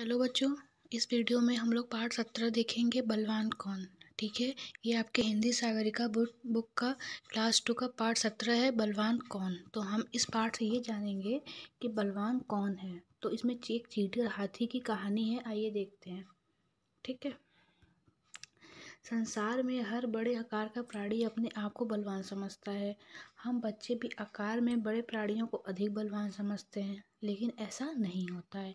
Hello बच्चों, इस video में हम लोग पाठ 17 देखेंगे बलवान कौन। ठीक है, ये आपके हिंदी सागरिका बुक का क्लास 2 का पाठ 17 है, बलवान कौन। तो हम इस पाठ से ये जानेंगे कि बलवान कौन है। तो इसमें एक चींटी और हाथी की कहानी है, आइए देखते हैं। ठीक है, संसार में हर बड़े आकार का प्राणी अपने आप को बलवान समझता है। हम बच्चे भी आकार में बड़े प्राणियों को अधिक बलवान समझते हैं, लेकिन ऐसा नहीं होता है।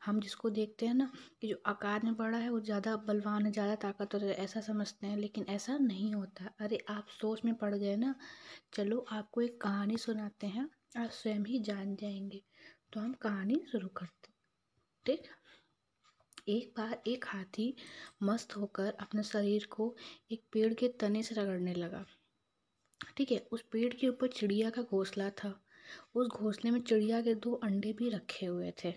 हम जिसको देखते हैं ना कि जो आकार में बड़ा है वो ज़्यादा बलवान है, ज़्यादा ताकतवर है, ऐसा समझते हैं, लेकिन ऐसा नहीं होता। अरे आप सोच में पड़ गए ना। चलो आपको एक कहानी सुनाते हैं, आप स्वयं ही जान जाएंगे। तो हम कहानी शुरू करते। ठीक। एक बार एक हाथी मस्त होकर अपने शरीर को एक पेड़ के तने से रगड़ने लगा। ठीक है, उस पेड़ के ऊपर चिड़िया का घोंसला था। उस घोंसले में चिड़िया के 2 अंडे भी रखे हुए थे।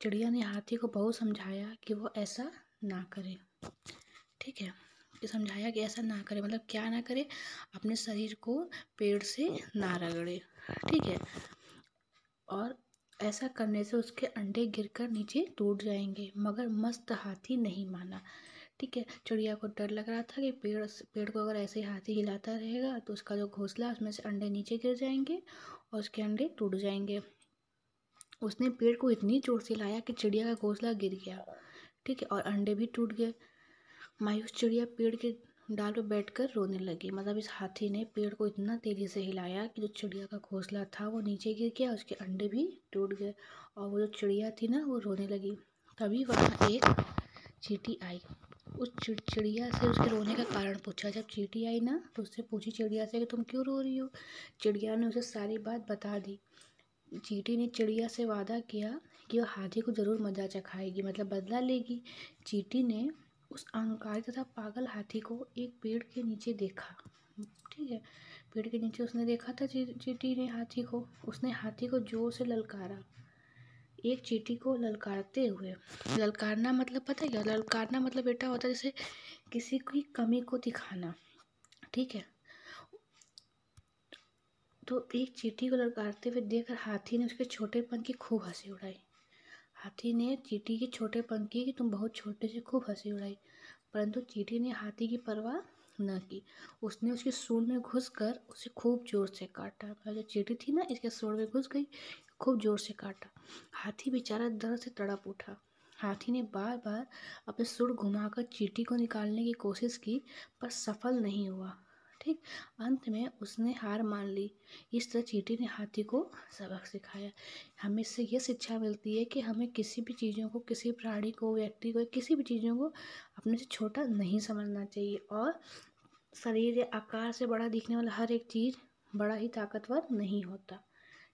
चिड़िया ने हाथी को बहुत समझाया कि वो ऐसा ना करे। ठीक है, कि समझाया कि ऐसा ना करे, मतलब क्या ना करे, अपने शरीर को पेड़ से ना रगड़े। ठीक है, और ऐसा करने से उसके अंडे गिरकर नीचे टूट जाएंगे, मगर मस्त हाथी नहीं माना। ठीक है, चिड़िया को डर लग रहा था कि पेड़ को अगर ऐसे हाथी हिलाता रहेगा तो उसका जो घोंसला उसमें से अंडे नीचे गिर जाएंगे और उसके अंडे टूट जाएंगे। उसने पेड़ को इतनी जोर से हिलाया कि चिड़िया का घोंसला गिर गया। ठीक है, और अंडे भी टूट गए। मायूस चिड़िया पेड़ के डाल पर बैठकर रोने लगी। मतलब इस हाथी ने पेड़ को इतना तेजी से हिलाया कि जो चिड़िया का घोंसला था वो नीचे गिर गया, उसके अंडे भी टूट गए और वो जो चिड़िया थी ना वो रोने लगी। तभी वहाँ एक चींटी आई। उस चिड़िया से उसके रोने का कारण पूछा। जब चींटी आई ना तो उससे पूछी चिड़िया से कि तुम क्यों रो रही हो। चिड़िया ने उसे सारी बात बता दी। चींटी ने चिड़िया से वादा किया कि वह हाथी को जरूर मजा चखाएगी, मतलब बदला लेगी। चींटी ने उस अहंकारी तथा पागल हाथी को एक पेड़ के नीचे देखा। ठीक है, पेड़ के नीचे उसने देखा था चींटी ने हाथी को। उसने हाथी को जोर से ललकारा। एक चींटी को ललकारते हुए, ललकारना मतलब पता है क्या? ललकारना मतलब बेटा होता है जैसे किसी की कमी को दिखाना। ठीक है, तो एक चींटी को ललकारते हुए देखकर हाथी ने उसके छोटेपन की खूब हंसी उड़ाई। हाथी ने चींटी के छोटेपन की कि तुम बहुत छोटे से खूब हंसी उड़ाई, परंतु चींटी ने हाथी की परवाह न की। उसने उसकी सूंड में घुसकर उसे खूब जोर से काटा। जो चींटी थी ना इसके सूंड में घुस गई, खूब जोर से काटा। हाथी बेचारा दर्द से तड़प उठा। हाथी ने बार बार अपने सूंड घुमाकर चींटी को निकालने की कोशिश की, पर सफल नहीं हुआ। ठीक, अंत में उसने हार मान ली। इस तरह चींटी ने हाथी को सबक सिखाया। हमें इससे ये शिक्षा मिलती है कि हमें किसी भी चीज़ों को, किसी प्राणी को, व्यक्ति को, किसी भी चीज़ों को अपने से छोटा नहीं समझना चाहिए। और शरीर या आकार से बड़ा दिखने वाला हर एक चीज़ बड़ा ही ताकतवर नहीं होता।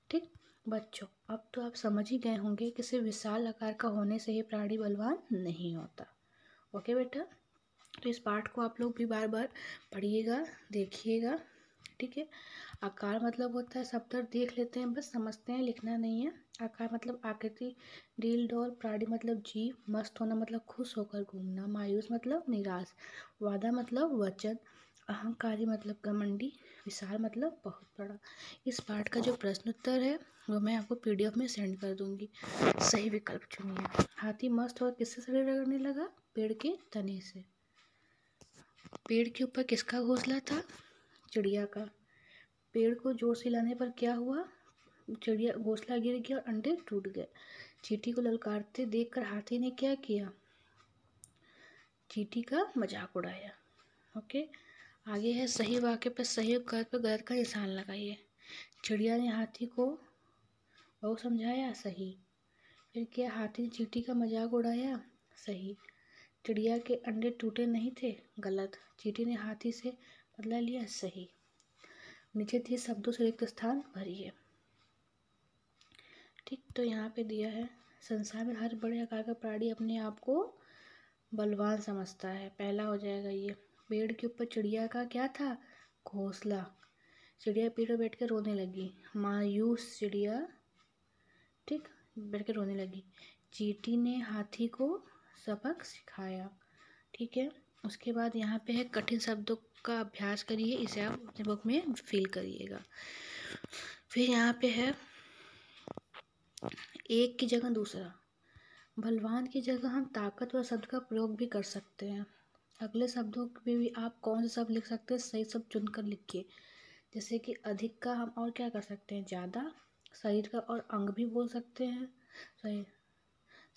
ठीक बच्चों, अब तो आप समझ ही गए होंगे कि सिर्फ विशाल आकार का होने से ही प्राणी बलवान नहीं होता। ओके बेटा, तो इस पाठ को आप लोग भी बार बार पढ़िएगा, देखिएगा। ठीक है, आकार मतलब होता है, सब तरफ देख लेते हैं बस, समझते हैं, लिखना नहीं है। आकार मतलब आकृति, डील डॉल। प्राणी मतलब जीव। मस्त होना मतलब खुश होकर घूमना। मायूस मतलब निराश। वादा मतलब वचन। अहंकारी मतलब घमंडी। विशाल मतलब बहुत बड़ा। इस पाठ का जो प्रश्न उत्तर है वो मैं आपको PDF में सेंड कर दूंगी। सही विकल्प चुनिए। हाथी मस्त और किससे शरीर रगड़ने लगा? पेड़ के तने से। पेड़ के ऊपर किसका घोंसला था? चिड़िया का। पेड़ को जोर से हिलाने पर क्या हुआ? चिड़िया घोंसला गिर गया और अंडे टूट गए। चींटी को ललकारते देखकर हाथी ने क्या किया? चींटी का मजाक उड़ाया। ओके, आगे है सही वाक्य पर सही और गलत पर गलत का निशान लगाइए। चिड़िया ने हाथी को बहुत समझाया। सही। फिर क्या? हाथी ने चींटी का मजाक उड़ाया। सही। चिड़िया के अंडे टूटे नहीं थे। गलत। चींटी ने हाथी से बदला लिया। सही। नीचे दिए शब्दों से रिक्त स्थान भरिए। ठीक, तो यहाँ पे दिया है संसार में हर बड़े आकार का प्राणी अपने आप को बलवान समझता है। पहला हो जाएगा ये। पेड़ के ऊपर चिड़िया का क्या था? घोंसला। चिड़िया पेड़ पर बैठ कर रोने लगी। मायूस चिड़िया, ठीक, बैठ कर रोने लगी। चींटी ने हाथी को सबक सिखाया। ठीक है, उसके बाद यहाँ पे है कठिन शब्दों का अभ्यास करिए, इसे आप अपने बुक में फिल करिएगा। फिर यहाँ पे है एक की जगह दूसरा। बलवान की जगह हम ताकतवर शब्द का प्रयोग भी कर सकते हैं। अगले शब्दों में भी आप कौन से शब्द लिख सकते हैं, सही शब्द चुनकर लिखिए। जैसे कि अधिक का हम और क्या कर सकते हैं, ज़्यादा। शरीर का और अंग भी बोल सकते हैं। सही,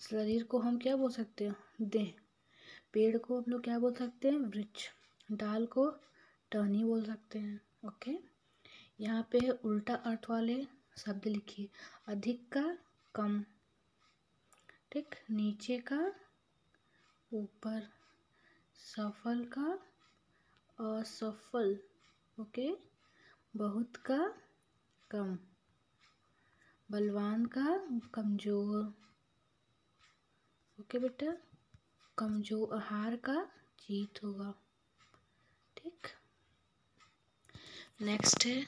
शरीर को हम क्या बोल सकते हैं, देह। पेड़ को हम लोग क्या बोल सकते हैं, वृक्ष। डाल को टहनी बोल सकते हैं। ओके, यहाँ पे है उल्टा अर्थ वाले शब्द लिखिए। अधिक का कम, ठीक। नीचे का ऊपर, सफल का असफल, ओके। बहुत का कम, बलवान का कमजोर, ओके बेटा। कमजोर, हार का जीत होगा, ठीक। नेक्स्ट है,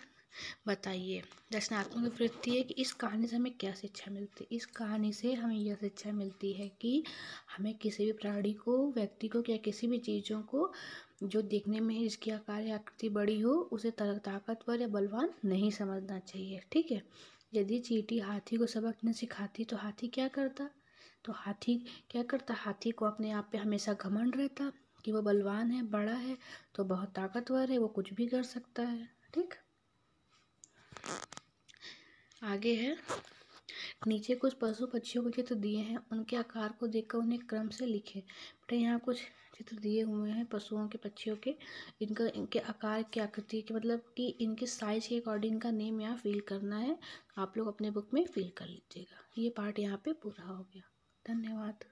बताइए रचनात्मक वृत्ति है कि इस कहानी से हमें क्या शिक्षा मिलती है। इस कहानी से हमें यह शिक्षा मिलती है कि हमें किसी भी प्राणी को, व्यक्ति को या किसी भी चीज़ों को जो देखने में इसकी आकार या आकृति बड़ी हो, उसे ताकतवर या बलवान नहीं समझना चाहिए, ठीक है। यदि चींटी हाथी को सबक न सिखाती तो हाथी क्या करता, तो हाथी क्या करता, हाथी को अपने आप पे हमेशा घमंड रहता कि वो बलवान है, बड़ा है, तो बहुत ताकतवर है, वो कुछ भी कर सकता है, ठीक। आगे है, नीचे कुछ पशु पक्षियों के चित्र दिए हैं, उनके आकार को देखकर उन्हें क्रम से लिखें। बेटा यहाँ कुछ चित्र दिए हुए हैं पशुओं के, पक्षियों के, इनके आकार की, आकृति के, मतलब कि इनके साइज के अकॉर्डिंग का नेम यहाँ फिल करना है। आप लोग अपने बुक में फिल कर लीजिएगा। ये पार्ट यहाँ पे पूरा हो गया। धन्यवाद।